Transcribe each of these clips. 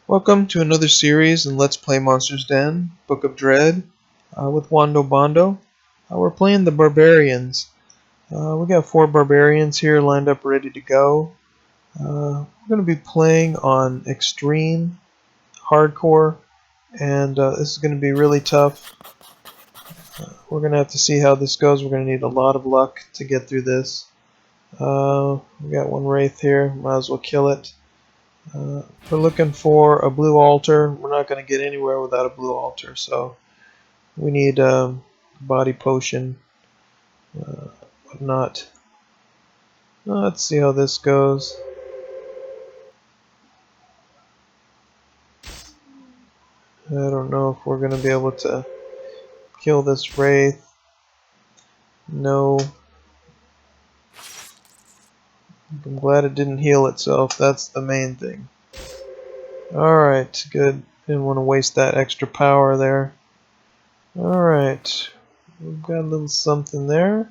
Welcome to another series in Let's Play Monsters Den, Book of Dread, with Wando Bondo. We're playing the Barbarians. We got 4 Barbarians here lined up ready to go. We're going to be playing on Extreme, Hardcore, and this is going to be really tough. We're going to have to see how this goes. We're going to need a lot of luck to get through this. We got one Wraith here, might as well kill it. We're looking for a blue altar. We're not going to get anywhere without a blue altar, so we need body potion, whatnot. Let's see how this goes. I don't know if we're going to be able to kill this Wraith. No. I'm glad it didn't heal itself. That's the main thing. Alright, good. Didn't want to waste that extra power there. Alright. We've got a little something there.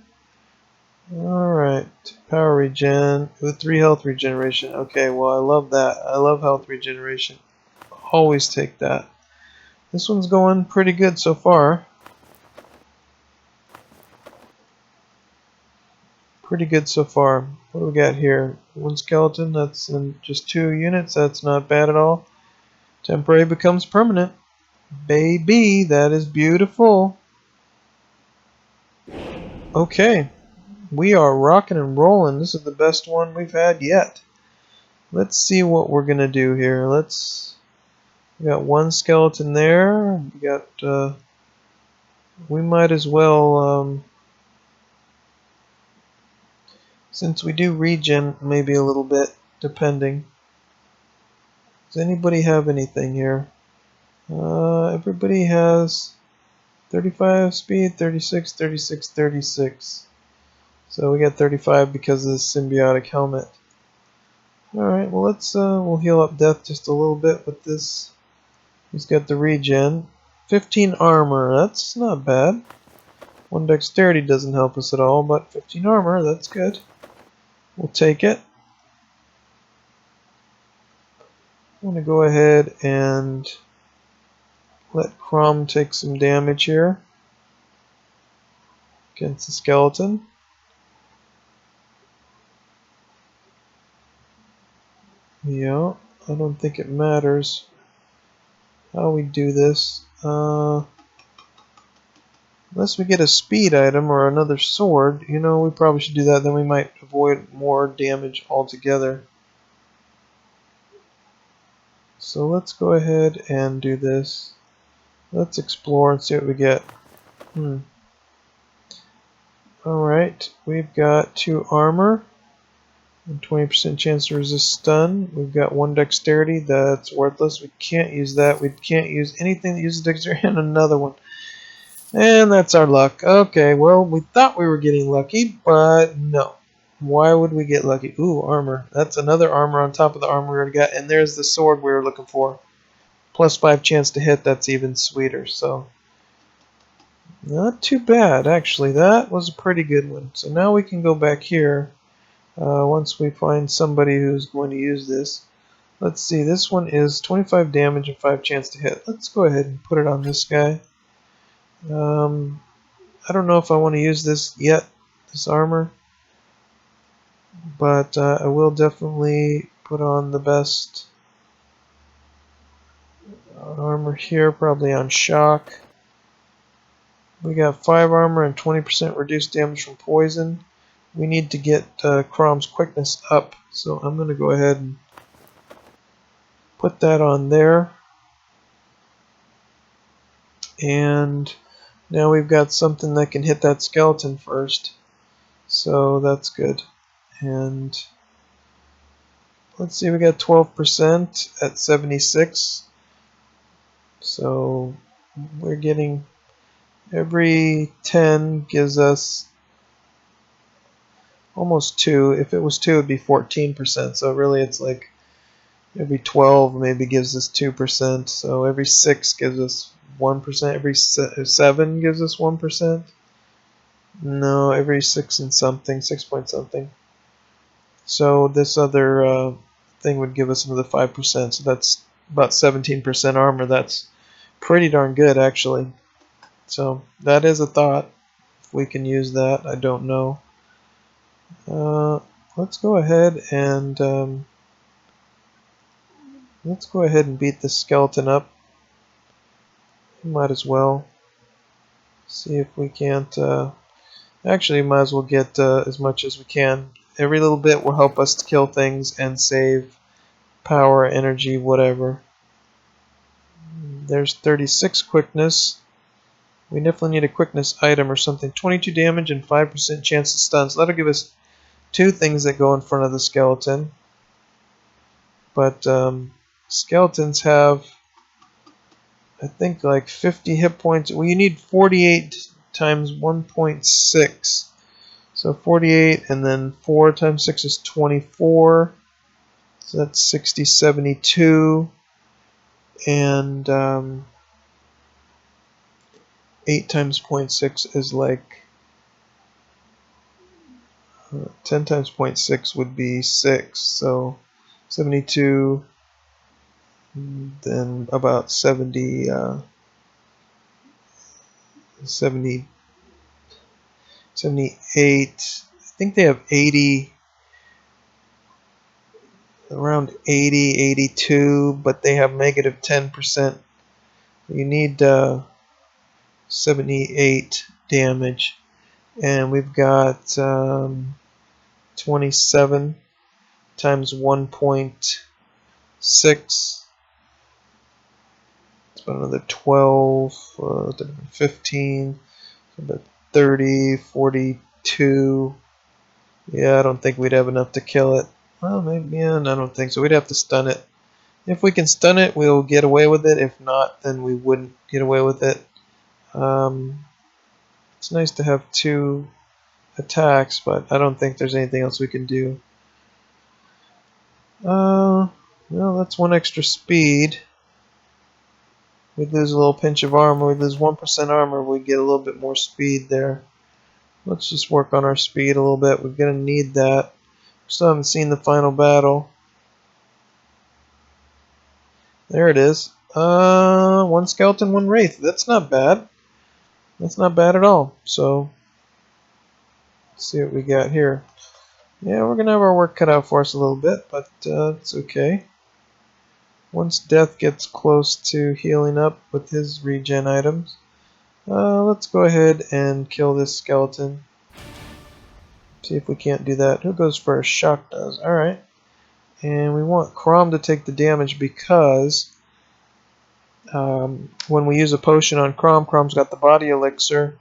Alright. Power regen with 3 health regeneration. Okay, well I love that. I love health regeneration. Always take that. This one's going pretty good so far. Pretty good so far. What do we got here? One skeleton, that's in just 2 units. That's not bad at all. Temporary becomes permanent. Baby, that is beautiful. Okay. We are rocking and rolling. This is the best one we've had yet. Let's see what we're going to do here. We got one skeleton there. We might as well, since we do regen maybe a little bit, depending. Does anybody have anything here? Everybody has 35 speed, 36, 36, 36. So we got 35 because of the symbiotic helmet. Alright, well we'll heal up death just a little bit with this. He's got the regen. 15 armor, that's not bad. 1 dexterity doesn't help us at all, but 15 armor, that's good. We'll take it. I'm going to go ahead and let Crom take some damage here against the skeleton. Yeah, I don't think it matters how we do this. Unless we get a speed item or another sword, you know, we probably should do that, then we might avoid more damage altogether. So let's go ahead and do this. Let's explore and see what we get. Alright, we've got 2 armor and 20% chance to resist stun. We've got 1 dexterity, that's worthless. We can't use that. We can't use anything that uses dexterity, and another one. And that's our luck. Okay, well, we thought we were getting lucky, but no. Why would we get lucky? Ooh, armor. That's another armor on top of the armor we already got. And there's the sword we were looking for. Plus 5 chance to hit, that's even sweeter. So, not too bad, actually. That was a pretty good one. So now we can go back here. Once we find somebody who's going to use this. Let's see, this one is 25 damage and 5 chance to hit. Let's go ahead and put it on this guy. I don't know if I want to use this yet, this armor, but I will definitely put on the best armor here, probably on shock. We got 5 armor and 20% reduced damage from poison. We need to get Crom's quickness up, so I'm going to go ahead and put that on there. And now we've got something that can hit that skeleton first, so that's good. And let's see, we got 12% at 76, so we're getting every 10 gives us almost 2. If it was 2, it would be 14%, so really it's like every 12 maybe gives us 2%, so every 6 gives us 1%, every 7 gives us 1%. No, every 6 and something, 6 point something. So this other thing would give us another 5%, so that's about 17% armor. That's pretty darn good, actually. So that is a thought. If we can use that, I don't know. Let's go ahead and beat the skeleton up. Might as well see if we can't. Actually, might as well get as much as we can. Every little bit will help us to kill things and save power, energy, whatever. There's 36 quickness. We definitely need a quickness item or something. 22 damage and 5% chance to stun. So that'll give us two things that go in front of the skeleton. But skeletons have, I think, like 50 hit points. Well, you need 48 times 1.6. So 48, and then 4 times 6 is 24. So that's 60, 72. And 8 times 0.6 is like 10 times 0.6 would be 6. So 72, then about 70, 70, 78. I think they have 80, around 80, 82, but they have negative 10%. You need 78 damage. And we've got 27 times 1.6. It's about another 12, 15, about 30, 42. Yeah, I don't think we'd have enough to kill it. Well, maybe, yeah, I don't think so. We'd have to stun it. If we can stun it, we'll get away with it. If not, then we wouldn't get away with it. It's nice to have 2 attacks, but I don't think there's anything else we can do. Well, that's 1 extra speed. We'd lose a little pinch of armor. We'd lose 1% armor. We'd get a little bit more speed there. Let's just work on our speed a little bit. We're going to need that. Still haven't seen the final battle. There it is. 1 skeleton, 1 wraith. That's not bad. That's not bad at all. So, let's see what we got here. Yeah, we're going to have our work cut out for us a little bit, but it's okay. Once Death gets close to healing up with his regen items, let's go ahead and kill this skeleton. See if we can't do that. Who goes first? Shock does. Alright. And we want Crom to take the damage because when we use a potion on Crom, Crom's got the body elixir,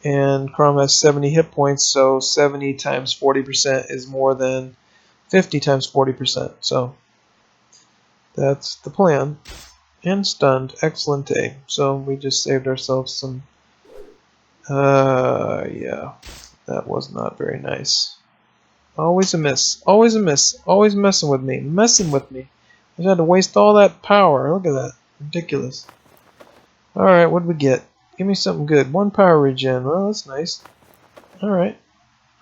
and Crom has 70 hit points, so 70 times 40% is more than 50 times 40%. So that's the plan. And stunned. Excellent. So we just saved ourselves some. Yeah. That was not very nice. Always a miss. Always a miss. Always messing with me. Messing with me. I just had to waste all that power. Look at that. Ridiculous. Alright, what did we get? Give me something good. 1 power regen. Well, that's nice. Alright.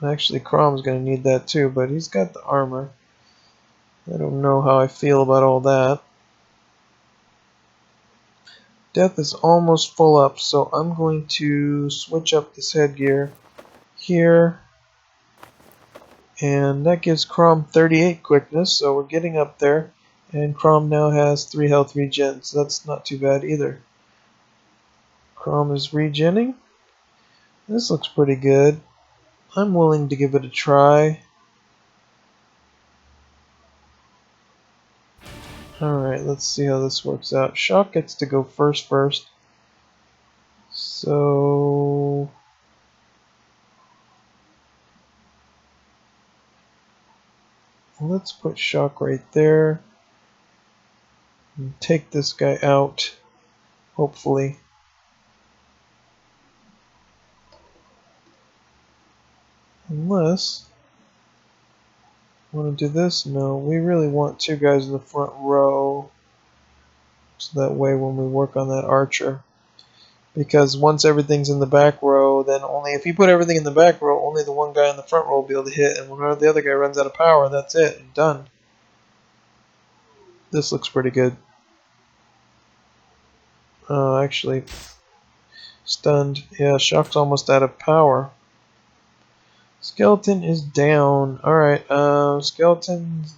Actually, Crom's going to need that too, but he's got the armor. I don't know how I feel about all that. Death is almost full up, so I'm going to switch up this headgear here. And that gives Crom 38 quickness, so we're getting up there. And Crom now has 3 health regen, so that's not too bad either. Crom is regenning. This looks pretty good. I'm willing to give it a try. Alright, let's see how this works out. Shock gets to go first. So let's put Shock right there. And take this guy out, hopefully. Unless want to do this? No, we really want 2 guys in the front row, so that way when we work on that archer, because once everything's in the back row, then only if you put everything in the back row, only the 1 guy in the front row will be able to hit, and whenever the other guy runs out of power, that's it, done. This looks pretty good. Actually, stunned. Yeah, Shock's almost out of power. Skeleton is down. Alright, Skeleton's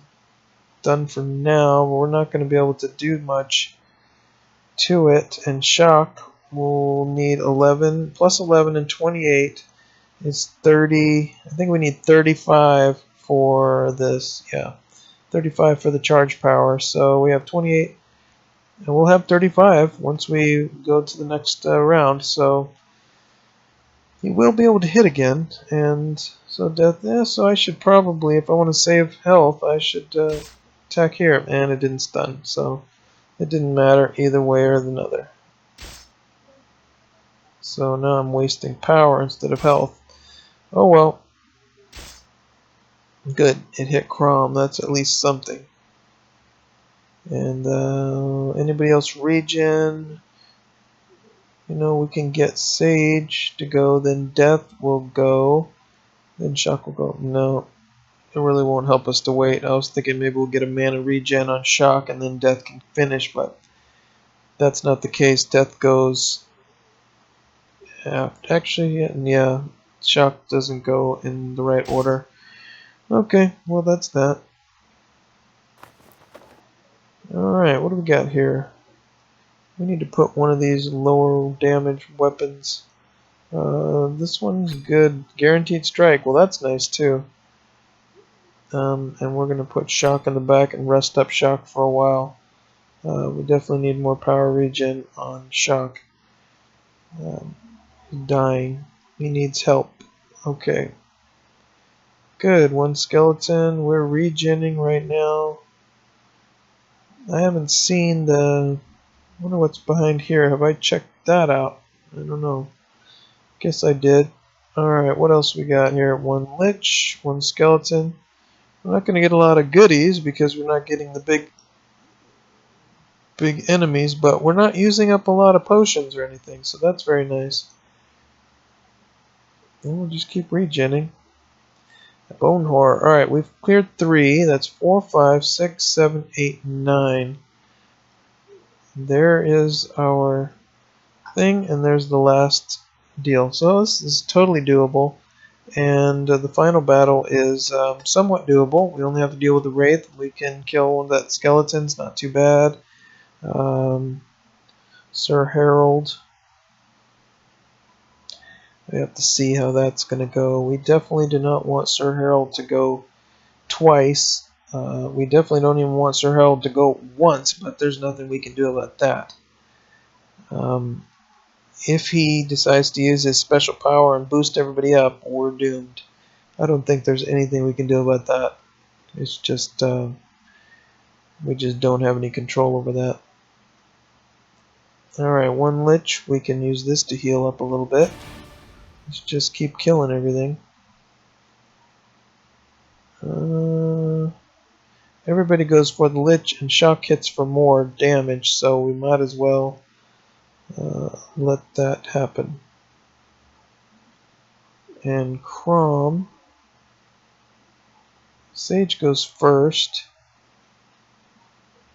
done for now, but we're not going to be able to do much to it. And Shock will need 11, plus 11 and 28 is 30. I think we need 35 for this. Yeah, 35 for the charge power. So we have 28, and we'll have 35 once we go to the next round. So he will be able to hit again, and so death. Yeah, so I should probably, if I want to save health, I should attack here. And it didn't stun, so it didn't matter either way or another. So now I'm wasting power instead of health. Oh well. Good, it hit Crom. That's at least something. And anybody else regen? You know, we can get Sage to go, then Death will go, then Shock will go. No, it really won't help us to wait. I was thinking maybe we'll get a mana regen on Shock and then Death can finish, but that's not the case. Death goes. Actually, yeah, Shock doesn't go in the right order. Okay, well that's that. Alright, what do we got here? We need to put one of these lower damage weapons. This one's good. Guaranteed strike. Well, that's nice too. And we're going to put Shock in the back and rest up Shock for a while. We definitely need more power regen on Shock. He's dying. He needs help. Okay. Good. One skeleton. We're regenning right now. I haven't seen the... I wonder what's behind here. Have I checked that out? I don't know. Guess I did. Alright, what else we got here? One Lich, one Skeleton. We're not going to get a lot of goodies because we're not getting the big enemies, but we're not using up a lot of potions or anything, so that's very nice. And we'll just keep regenning. Bone Horror. Alright, we've cleared 3. That's 4, 5, 6, 7, 8, 9. There is our thing, and there's the last deal. So this is totally doable. And the final battle is somewhat doable. We only have to deal with the Wraith. We can kill that skeleton's not too bad. Sir Harold. We have to see how that's going to go. We definitely do not want Sir Harold to go twice. We definitely don't even want Sir Harold to go once, but there's nothing we can do about that. If he decides to use his special power and boost everybody up, we're doomed. I don't think there's anything we can do about that. It's just, we just don't have any control over that. Alright, one Lich. We can use this to heal up a little bit. Let's just keep killing everything. Everybody goes for the Lich, and Shock hits for more damage, so we might as well let that happen. And Crom. Sage goes first.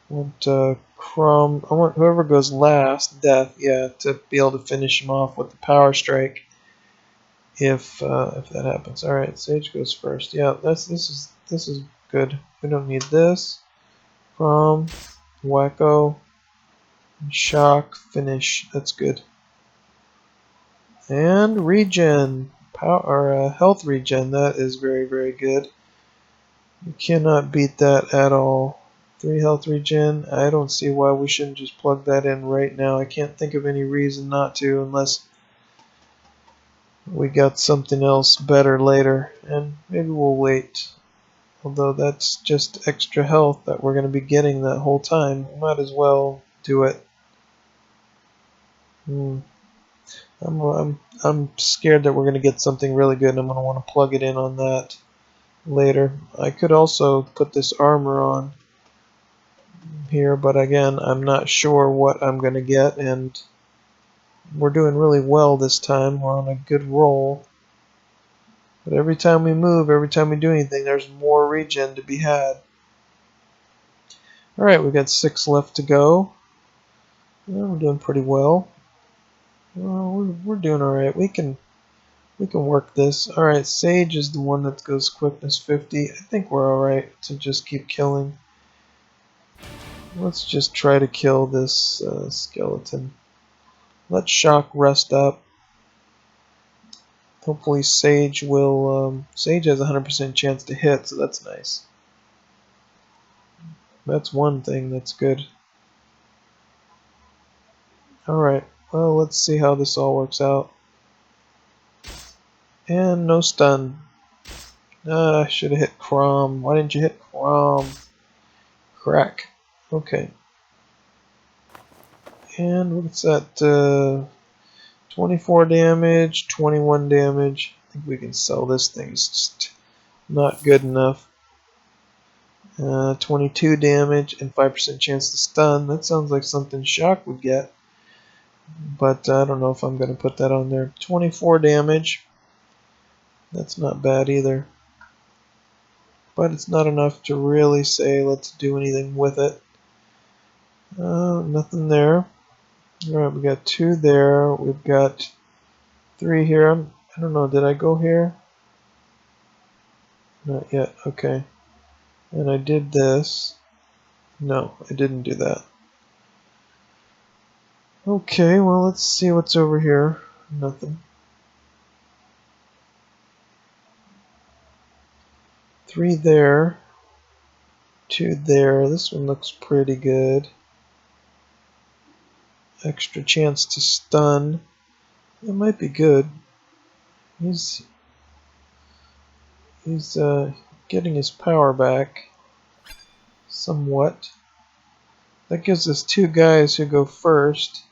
I want Crom. I want whoever goes last, Death, yeah, to be able to finish him off with the power strike. If that happens. All right, Sage goes first. Yeah, this is good. We don't need this. Crom, Wacko, Shock, finish. That's good. And regen, health regen. That is very, very good. You cannot beat that at all. 3 health regen. I don't see why we shouldn't just plug that in right now. I can't think of any reason not to unless we got something else better later. And maybe we'll wait. Although that's just extra health that we're going to be getting that whole time. We might as well do it. I'm scared that we're going to get something really good and I'm going to want to plug it in on that later. I could also put this armor on here, but again, I'm not sure what I'm going to get, and we're doing really well this time. We're on a good roll. But every time we move, every time we do anything, there's more regen to be had. Alright, we've got 6 left to go. Yeah, we're doing pretty well. Well, we're doing alright. We can work this. Alright, Sage is the one that goes quickness 50. I think we're alright to just keep killing. Let's just try to kill this skeleton. Let Shock rest up. Hopefully Sage will... Sage has a 100% chance to hit, so that's nice. That's one thing that's good. Alright, well, let's see how this all works out. And no stun. I should have hit Crom. Why didn't you hit Crom? Crack. Okay. And what's that? 24 damage, 21 damage. I think we can sell this thing. It's just not good enough. 22 damage and 5% chance to stun. That sounds like something Shock would get. But I don't know if I'm going to put that on there. 24 damage. That's not bad either. But it's not enough to really say let's do anything with it. Nothing there. Alright, we got 2 there. We've got 3 here. I don't know, did I go here? Not yet, okay. And I did this. No, I didn't do that. Okay, well, let's see what's over here. Nothing. 3 there. 2 there. This one looks pretty good. Extra chance to stun. It might be good. He's getting his power back. Somewhat. That gives us 2 guys who go first,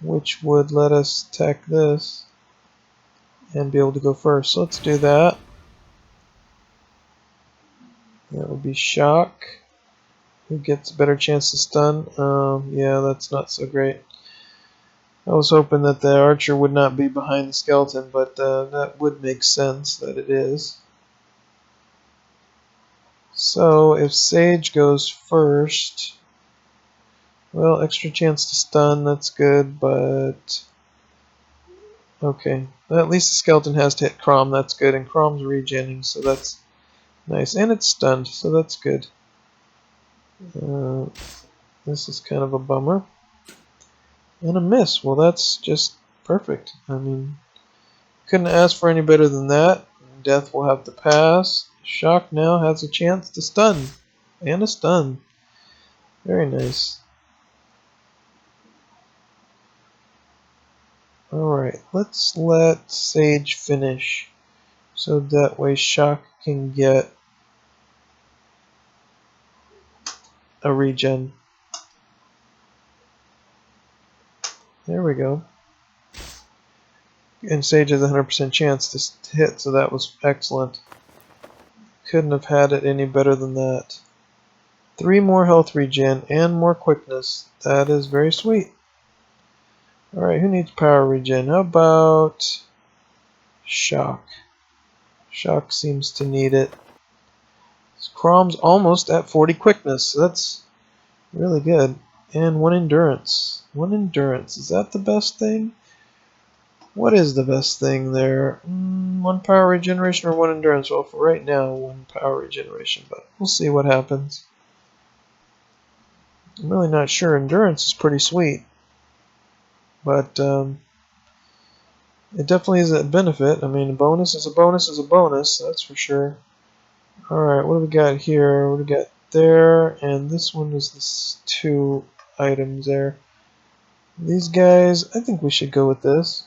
which would let us attack this and be able to go first. So let's do that. That would be Shock, who gets a better chance to stun. Yeah, that's not so great. I was hoping that the archer would not be behind the skeleton, but that would make sense that it is. So if Sage goes first, well, extra chance to stun, that's good, but okay. Well, at least the skeleton has to hit Crom, that's good, and Crom's regenning, so that's nice. And it's stunned, so that's good. This is kind of a bummer. And a miss. Well, that's just perfect. I mean, couldn't ask for any better than that. Death will have to pass. Shock now has a chance to stun. And a stun. Very nice. Alright, let's let Sage finish. So that way Shock can get a regen. There we go. And Sage has a 100% chance to hit, so that was excellent. Couldn't have had it any better than that. 3 more health regen and more quickness. That is very sweet. Alright, who needs power regen? How about Shock? Shock seems to need it. Crom's almost at 40 quickness, so that's really good. And 1 endurance. 1 endurance. Is that the best thing? What is the best thing there? 1 power regeneration or 1 endurance? Well, for right now, 1 power regeneration, but we'll see what happens. I'm really not sure. Endurance is pretty sweet, but it definitely is a benefit. I mean, a bonus is a bonus is a bonus, that's for sure. Alright, what do we got here? What do we got there? And this one is this 2 items there. These guys, I think we should go with this.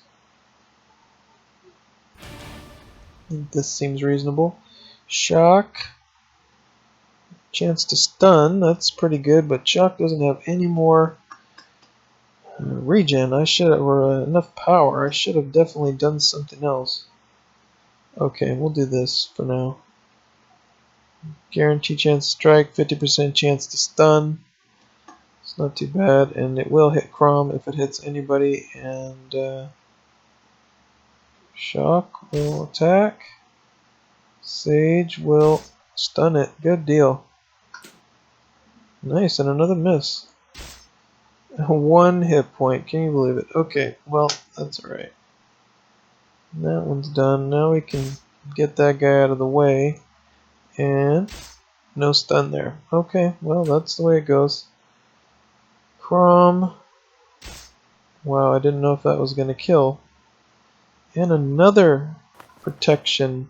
This seems reasonable. Shock. Chance to stun, that's pretty good, but Shock doesn't have any more regen. I should have, or enough power. I should have definitely done something else. Okay, we'll do this for now. Guarantee chance to strike, 50% chance to stun. It's not too bad, and it will hit Crom if it hits anybody, and Shock will attack. Sage will stun it. Good deal. Nice, and another miss. 1 hit point. Can you believe it? Okay, well, that's alright. That one's done. Now we can get that guy out of the way. And no stun there. Okay, well, that's the way it goes. Crom. Wow, I didn't know if that was going to kill. And another protection.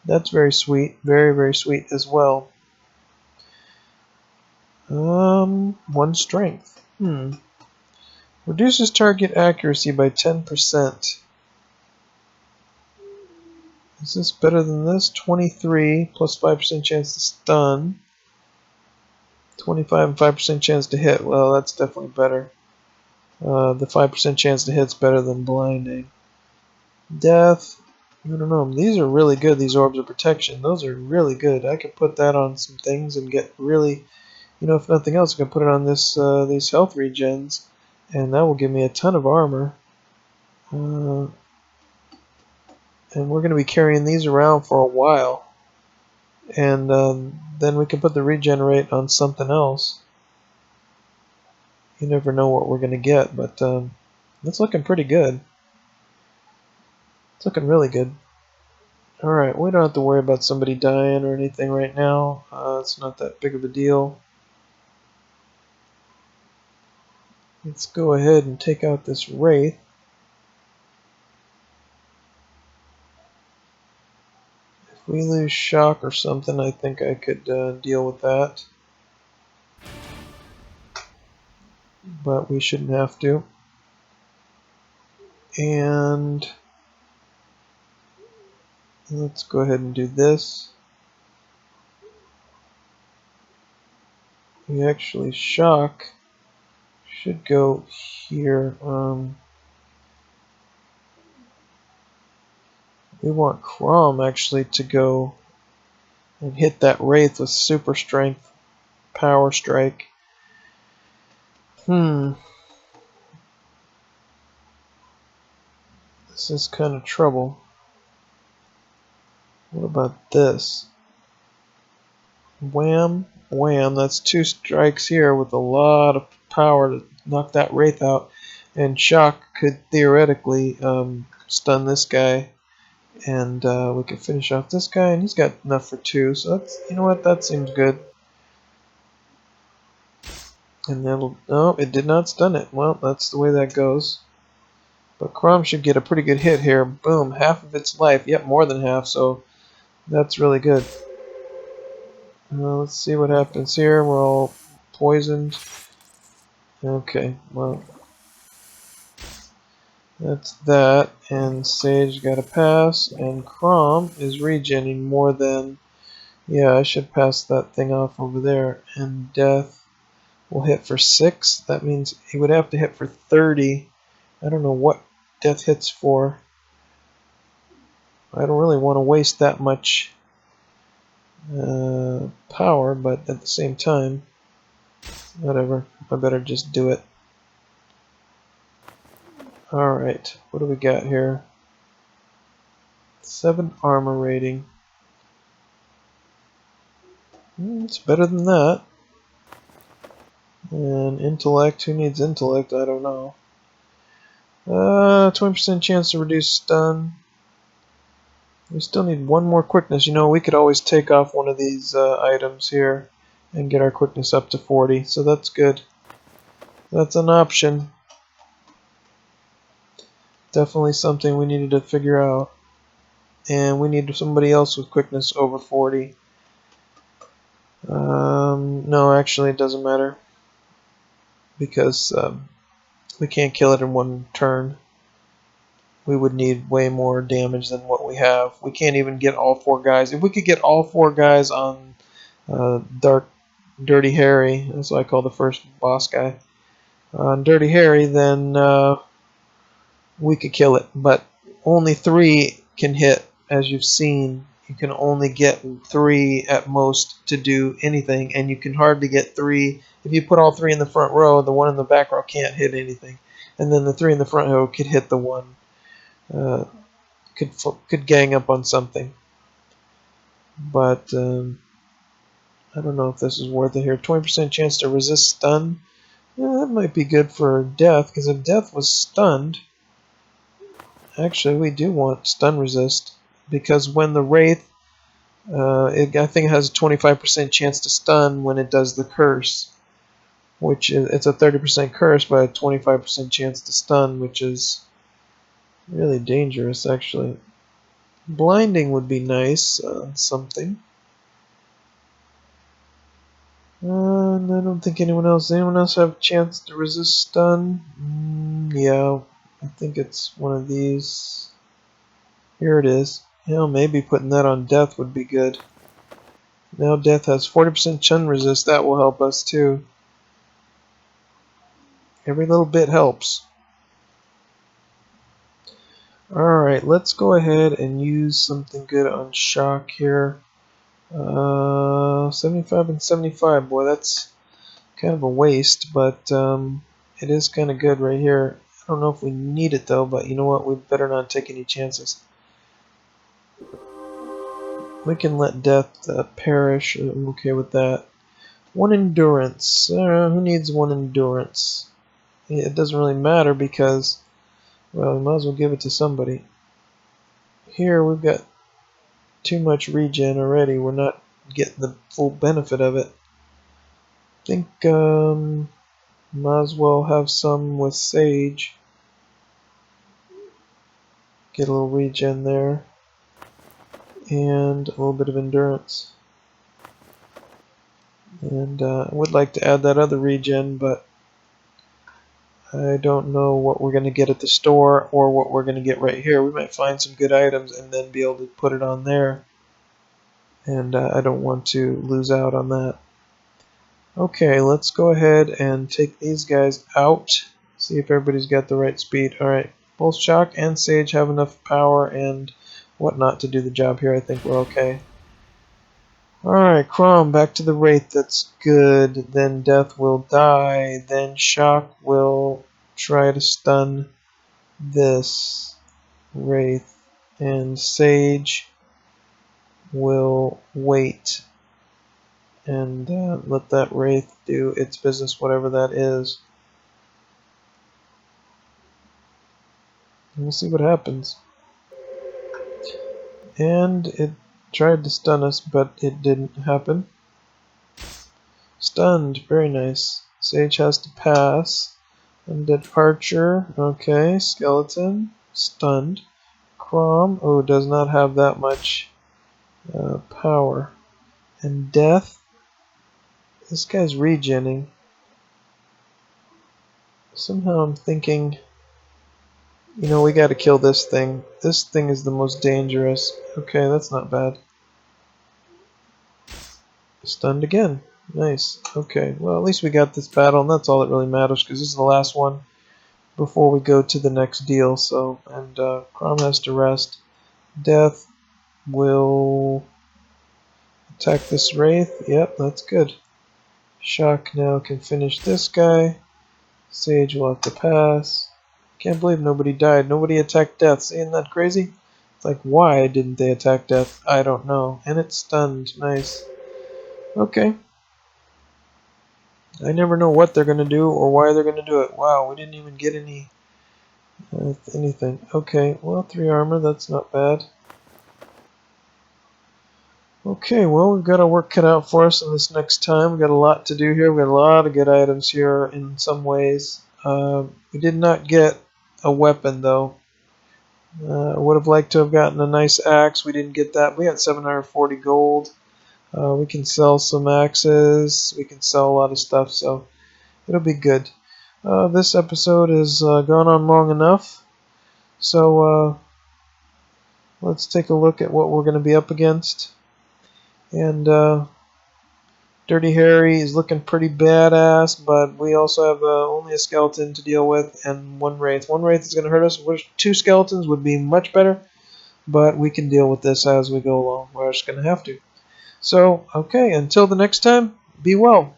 That's very sweet. Very, very sweet as well. 1 strength. Reduces target accuracy by 10%. Is this better than this? 23 plus 5% chance to stun. 25 and 5% chance to hit. Well, that's definitely better. The 5% chance to hit's better than blinding. Death. I don't know. These are really good, these orbs of protection. Those are really good. I could put that on some things and get really, you know, if nothing else, I can put it on this these health regens, and that will give me a ton of armor. And we're going to be carrying these around for a while. And then we can put the regenerate on something else. You never know what we're going to get, but it's looking pretty good. It's looking really good. Alright, we don't have to worry about somebody dying or anything right now. It's not that big of a deal. Let's go ahead and take out this Wraith. If we lose shock or something, I think I could deal with that. But we shouldn't have to. And let's go ahead and do this. We actually shock should go here. We want Crom actually to go and hit that Wraith with super strength power strike. This is kind of trouble. What about this? Wham, wham. That's 2 strikes here with a lot of power to knock that Wraith out. And Shock could theoretically stun this guy. And we could finish off this guy. And he's got enough for 2. So that's, you know what, that seems good. And that'll, no, it did not stun it. Well, that's the way that goes. But Crom should get a pretty good hit here. Boom, half of its life. Yep, more than half, so that's really good. Let's see what happens here. We're all poisoned. Okay, well, that's that. And Sage got a pass. And Crom is regenning more than... Yeah, I should pass that thing off over there. And Death will hit for 6. That means he would have to hit for 30. I don't know what Death hits for. I don't really want to waste that much power, but at the same time, whatever. I better just do it. Alright, what do we got here? 7 armor rating. It's better than that. And intellect, who needs intellect? I don't know. 20% chance to reduce stun. We still need 1 more quickness. You know, we could always take off one of these items here and get our quickness up to 40, so that's good. That's an option. Definitely something we needed to figure out. And we need somebody else with quickness over 40. No, actually it doesn't matter. Because we can't kill it in 1 turn. We would need way more damage than what we have. We can't even get all 4 guys. If we could get all 4 guys on Dirty Harry, that's what I call the first boss guy, on Dirty Harry, then we could kill it. But only 3 can hit, as you've seen. You can only get 3 at most to do anything, and you can hardly get 3. If you put all 3 in the front row, the one in the back row can't hit anything. And then the 3 in the front row could hit the one. Could gang up on something, but I don't know if this is worth it here. 20% chance to resist stun. Yeah, that might be good for Death, because if Death was stunned, actually we do want stun resist, because when the Wraith, I think it has a 25% chance to stun when it does the curse, which is, it's a 30% curse, but a 25% chance to stun, which is really dangerous actually. Blinding would be nice on something. And I don't think anyone else. Anyone else have a chance to resist stun? Yeah, I think it's one of these. Here it is. Maybe putting that on Death would be good. Now Death has 40% stun resist. That will help us too. Every little bit helps. Alright, let's go ahead and use something good on Shock here. 75 and 75. Boy, that's kind of a waste, but it is kind of good right here. I don't know if we need it though, but you know what? We better not take any chances. We can let Death perish. I'm okay with that. 1 endurance. Who needs 1 endurance? It doesn't really matter because, well, we might as well give it to somebody. Here we've got too much regen already. We're not getting the full benefit of it. I think might as well have some with Sage. Get a little regen there. And a little bit of endurance. And I would like to add that other regen, but I don't know what we're going to get at the store or what we're going to get right here. We might find some good items and then be able to put it on there. And I don't want to lose out on that. Okay, let's go ahead and take these guys out. See if everybody's got the right speed. Alright, both Shock and Sage have enough power and whatnot to do the job here. I think we're okay. Alright, Crom, back to the Wraith. That's good. Then Death will die. Then Shock will try to stun this Wraith. And Sage will wait and let that Wraith do its business, whatever that is. And we'll see what happens. And it tried to stun us, but it didn't happen. Stunned, very nice. Sage has to pass. Undead Archer, okay. Skeleton, stunned. Crom, oh, does not have that much power. And Death, this guy's regenning. Somehow I'm thinking, you know, we gotta kill this thing. This thing is the most dangerous. Okay, that's not bad. Stunned again. Nice. Okay, well, at least we got this battle, and that's all that really matters, because this is the last one before we go to the next deal. So, and Crom has to rest. Death will attack this Wraith. Yep, that's good. Shock now can finish this guy. Sage will have to pass. Can't believe nobody died. Nobody attacked Death. Isn't that crazy? It's like, why didn't they attack Death? I don't know. And it's stunned. Nice. Okay. I never know what they're going to do or why they're going to do it. Wow, we didn't even get any anything. Okay, well, 3 armor. That's not bad. Okay, well, we've got our work cut out for us in this next time. We've got a lot to do here. We've got a lot of good items here in some ways. We did not get a weapon, though. I would have liked to have gotten a nice axe. We didn't get that. We got 740 gold. We can sell some axes. We can sell a lot of stuff, so it'll be good. This episode has gone on long enough, so let's take a look at what we're going to be up against. And Dirty Harry is looking pretty badass, but we also have only a skeleton to deal with and 1 Wraith. 1 Wraith is going to hurt us. 2 skeletons would be much better, but we can deal with this as we go along. We're just going to have to. So, okay, until the next time, be well.